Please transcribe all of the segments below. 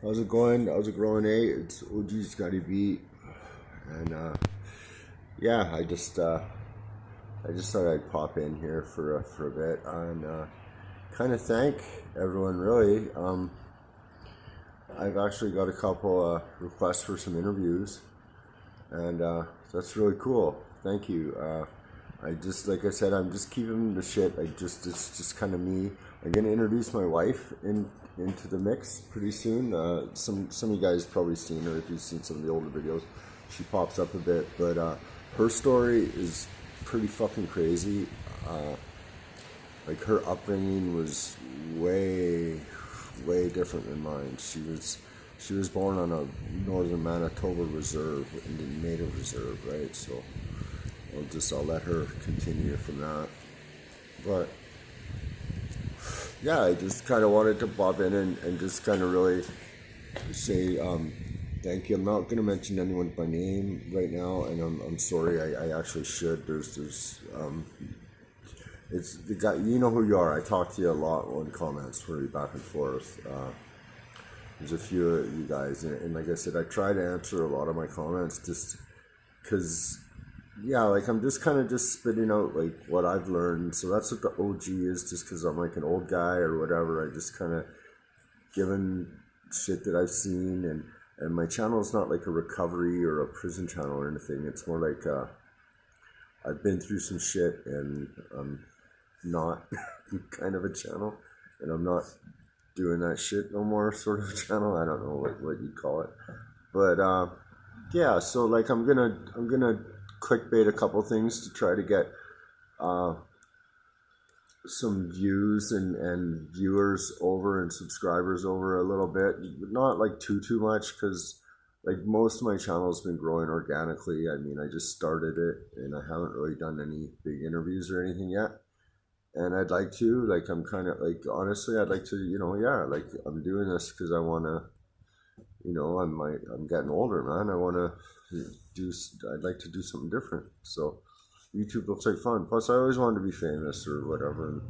How's it going? How's it growing, eh? It's OG Scotty B, and yeah, I just thought I'd pop in here for a bit and kind of thank everyone. Really, I've actually got a couple requests for some interviews, and that's really cool. Thank you. I just, like I said, I'm just keeping the shit. It's just kind of me. I'm gonna introduce my wife into the mix pretty soon. Some of you guys probably seen her if you've seen some of the older videos. She pops up a bit, but her story is pretty fucking crazy. Like her upbringing was way different than mine. She was born on a northern Manitoba reserve, Indian Native Reserve, right? So I'll let her continue from that. But yeah, I just kind of wanted to pop in and just kind of really say thank you. I'm not going to mention anyone by name right now, and I'm sorry. I actually should. It's the guy. You know who you are. I talk to you a lot on comments, really back and forth. There's a few of you guys, and like I said, I try to answer a lot of my comments just because, yeah, like I'm just kind of just spitting out like what I've learned. So that's what the OG is, just because I'm like an old guy or whatever. I just kind of given shit that I've seen, and my channel is not like a recovery or a prison channel or anything. It's more like I've been through some shit, and I'm not kind of a channel, and I'm not doing that shit no more sort of channel. I don't know what you'd call it, but yeah. So like I'm gonna clickbait a couple things to try to get uh, some views and viewers over and subscribers over a little bit, but not like too much, because like most of my channel has been growing organically. I mean, I just started it and I haven't really done any big interviews or anything yet, and I'd like to, like, I'm kind of like, honestly, I'd like to, yeah, like I'm doing this because I want to, I'm getting older, man. I want to do, I'd like to do something different. So YouTube looks like fun. Plus, I always wanted to be famous or whatever, and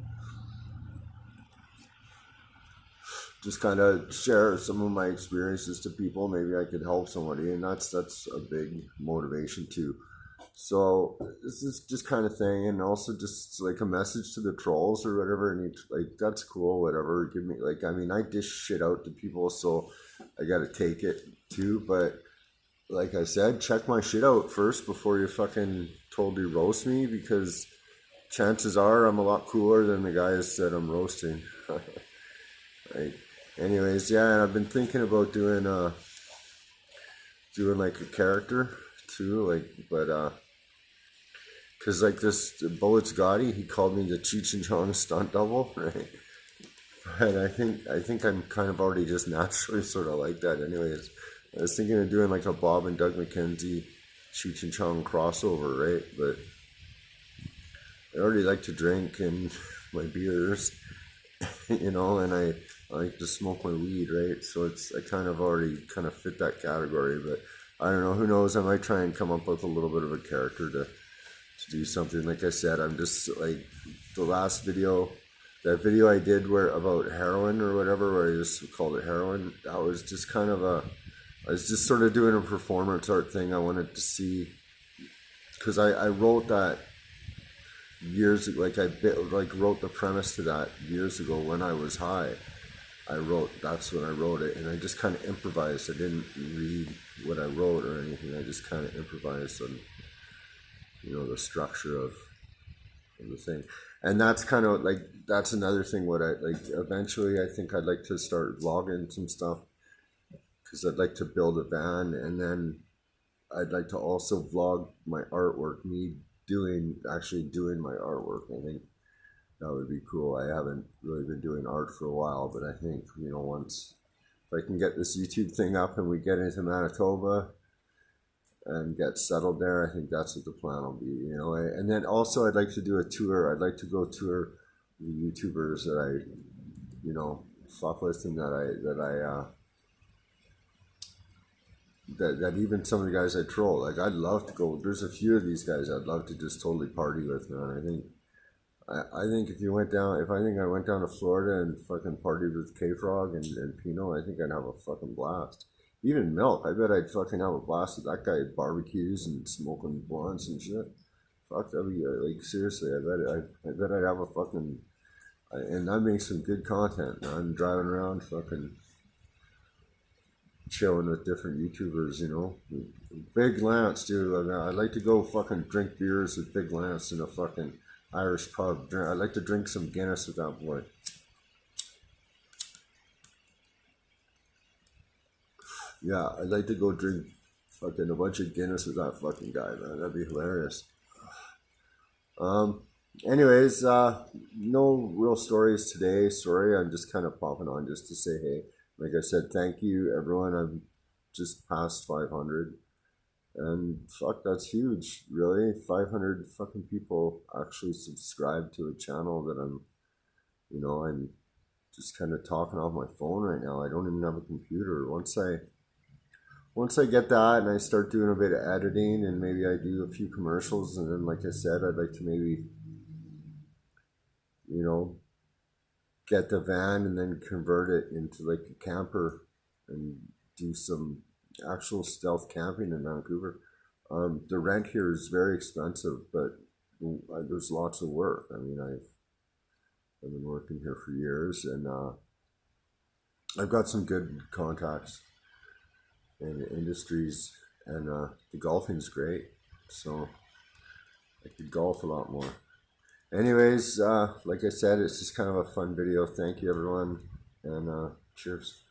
just kind of share some of my experiences to people. Maybe I could help somebody, and that's a big motivation too. So this is just kind of thing, and also just like a message to the trolls or whatever. And like, that's cool, whatever. Give me, like, I mean, I dish shit out to people, so I gotta take it too. But like I said, check my shit out first before you fucking totally roast me, because chances are I'm a lot cooler than the guys that I'm roasting. Right. Anyways, yeah, and I've been thinking about doing like a character too, like, but cause like this Bullets Gotti, he called me the Cheech and Chong stunt double, right? But I think I'm kind of already just naturally sort of like that. Anyways, I was thinking of doing like a Bob and Doug McKenzie Cheech and Chong crossover, right? But I already like to drink and my beers, and I like to smoke my weed, right? So I kind of already kind of fit that category, but I don't know, who knows? I might try and come up with a little bit of a character to do something. Like I said, I'm just like the last video, that video I did where about heroin or whatever, where I just called it heroin. That was just kind of I was just sort of doing a performance art thing. I wanted to see, because I wrote that years ago, like wrote the premise to that years ago when I was high. That's when I wrote it, and I just kind of improvised. I didn't read what I wrote or anything. I just kind of improvised on, the structure of the thing. And that's kind of like, that's another thing. What I like, eventually I think I'd like to start vlogging some stuff, because I'd like to build a van, and then I'd like to also vlog my artwork, me actually doing my artwork. I think that would be cool. I haven't really been doing art for a while, but I think, once, if I can get this YouTube thing up and we get into Manitoba and get settled there, I think that's what the plan will be, And then also I'd like to do a tour. I'd like to go tour the YouTubers that fuck with, and that even some of the guys I troll. Like, I'd love to go. There's a few of these guys I'd love to just totally party with, man. I think I think if you went down, if I think I went down to Florida and fucking partied with kfog and Pino, I think I'd have a fucking blast. Even Milk, I bet I'd fucking have a blast with that guy at barbecues and smoking blunts and shit. Fuck, that'd be like seriously. I bet I'd have a fucking, and I make some good content. I'm driving around fucking chilling with different YouTubers, you know. Big Lance, dude. I'd like to go fucking drink beers with Big Lance in a fucking Irish pub. I'd like to drink some Guinness with that boy. Yeah, I'd like to go drink fucking a bunch of Guinness with that fucking guy, man. That'd be hilarious. Um, anyways, no real stories today. Sorry, I'm just kind of popping on just to say hey. Like I said, thank you everyone. I'm just past 500, and fuck, that's huge. Really, 500 fucking people actually subscribe to a channel that I'm just kind of talking off my phone right now. I don't even have a computer. Once I get that and I start doing a bit of editing and maybe I do a few commercials, and then like I said, I'd like to maybe, you know, get the van and then convert it into like a camper and do some actual stealth camping in Vancouver. The rent here is very expensive, but there's lots of work. I mean, I've been working here for years, and I've got some good contacts in the industries, and the golfing's great. So I could golf a lot more. Anyways, like I said, it's just kind of a fun video. Thank you, everyone, and cheers.